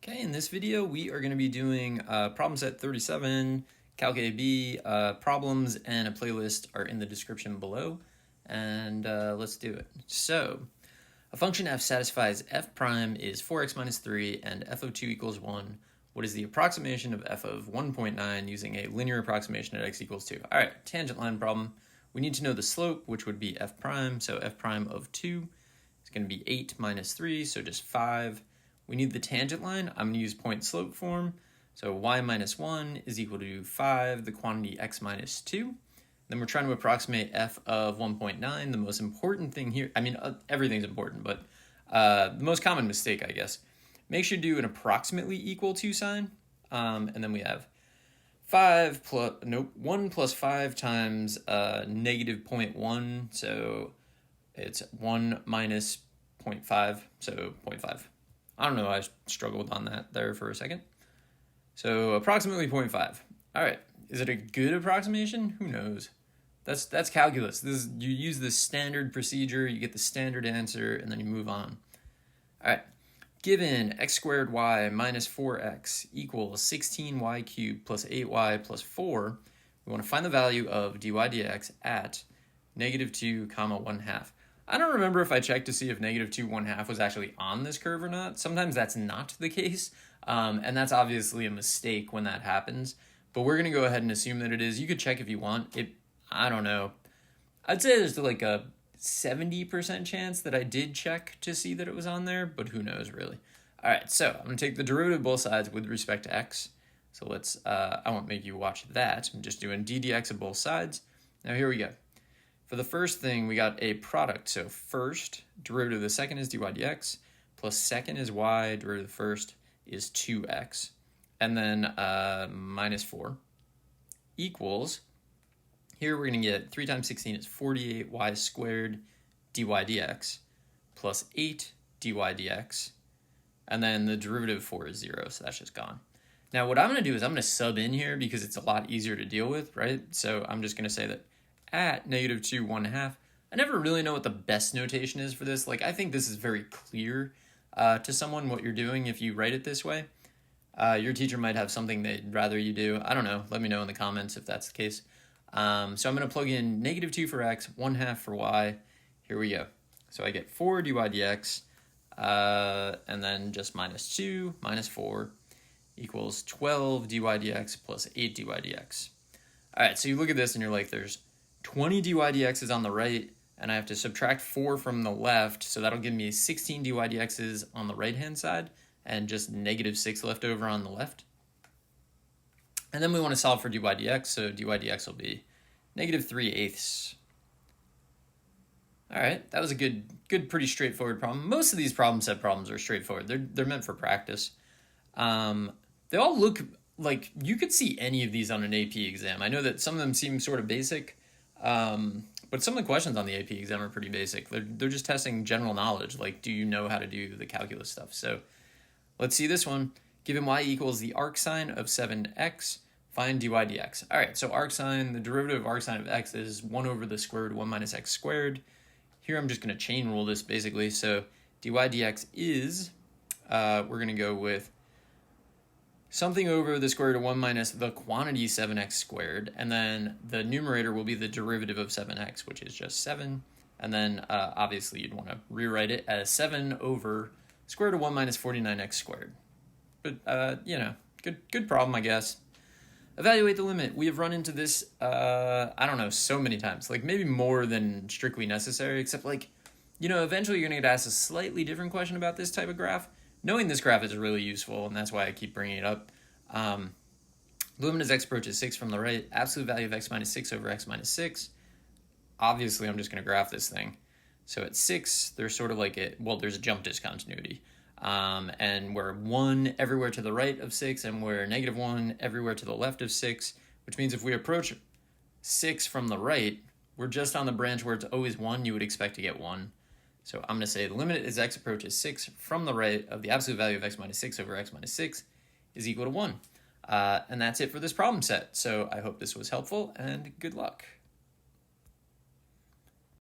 Okay, in this video we are going to be doing problem set 37, Calc AB, problems, and a playlist are in the description below, and let's do it. So, a function f satisfies f prime is 4x minus 3 and f of 2 equals 1. What is the approximation of f of 1.9 using a linear approximation at x equals 2? All right, tangent line problem. We need to know the slope, which would be f prime, so f prime of 2 is going to be 8 minus 3, so just 5. We need the tangent line. I'm going to use point slope form. So y minus 1 is equal to 5, the quantity x minus 2. Then we're trying to approximate f of 1.9. The most important thing here, everything's important, but the most common mistake, I guess. Make sure to do an approximately equal to sign. And then we have 1 plus 5 times negative 0.1. So it's 1 minus 0.5, so 0.5. I don't know, I struggled on that there for a second. So approximately 0.5. All right, is it a good approximation? Who knows? That's calculus. You use the standard procedure, you get the standard answer, and then you move on. All right, given x squared y minus 4x equals 16y cubed plus 8y plus 4, we want to find the value of dy dx at negative 2 comma 1/2. I don't remember if I checked to see if negative 2 1/2 was actually on this curve or not. Sometimes that's not the case, and that's obviously a mistake when that happens. But we're going to go ahead and assume that it is. You could check if you want. I don't know. I'd say there's like a 70% chance that I did check to see that it was on there, but who knows really. All right, so I'm going to take the derivative of both sides with respect to x. So let's, I won't make you watch that. I'm just doing d dx of both sides. Now here we go. For the first thing, we got a product. So first, derivative of the second is dy dx, plus second is y, derivative of the first is 2x, and then minus 4 equals, here we're going to get 3 times 16 is 48y squared dy dx, plus 8 dy dx, and then the derivative of 4 is 0, so that's just gone. Now what I'm going to do is I'm going to sub in here because it's a lot easier to deal with, right? So I'm just going to say that at negative 2 1/2. I never really know what the best notation is for this. Like, I think this is very clear to someone what you're doing if you write it this way. Your teacher might have something they'd rather you do. I don't know. Let me know in the comments if that's the case. So I'm going to plug in negative 2 for x, 1/2 for y. Here we go. So I get 4 dy dx, and then just minus 2 minus 4 equals 12 dy dx plus 8 dy dx. All right, so you look at this and you're like, there's 20 dy dx is on the right, and I have to subtract 4 from the left, so that'll give me 16 dy dx's on the right-hand side, and just negative 6 left over on the left. And then we want to solve for dy dx, so dy dx will be negative 3/8. All right, that was a good, pretty straightforward problem. Most of these problem set problems are straightforward. They're meant for practice. They all look like you could see any of these on an AP exam. I know that some of them seem sort of basic, but some of the questions on the AP exam are pretty basic. They're just testing general knowledge, like do you know how to do the calculus stuff. So let's see this one. Given y equals the arcsine of 7x, find dy dx. All right, so arcsine, the derivative of arcsine of x is 1 over the square root of 1 minus x squared. Here I'm just going to chain rule this basically. So dy dx is, we're going to go with something over the square root of 1 minus the quantity 7x squared, and then the numerator will be the derivative of 7x, which is just 7, and then obviously you'd want to rewrite it as 7 over square root of 1 minus 49x squared. But, good problem, I guess. Evaluate the limit. We have run into this, I don't know, so many times, like maybe more than strictly necessary, except like, eventually you're going to get asked a slightly different question about this type of graph. Knowing this graph is really useful, and that's why I keep bringing it up. Limit as x approaches 6 from the right, absolute value of x minus 6 over x minus 6. Obviously, I'm just going to graph this thing. So at 6, there's sort of like there's a jump discontinuity. And we're 1 everywhere to the right of 6, and we're negative 1 everywhere to the left of 6, which means if we approach 6 from the right, we're just on the branch where it's always 1, you would expect to get 1. So I'm going to say the limit as x approaches 6 from the right of the absolute value of x minus 6 over x minus 6 is equal to 1. And that's it for this problem set. So I hope this was helpful, and good luck.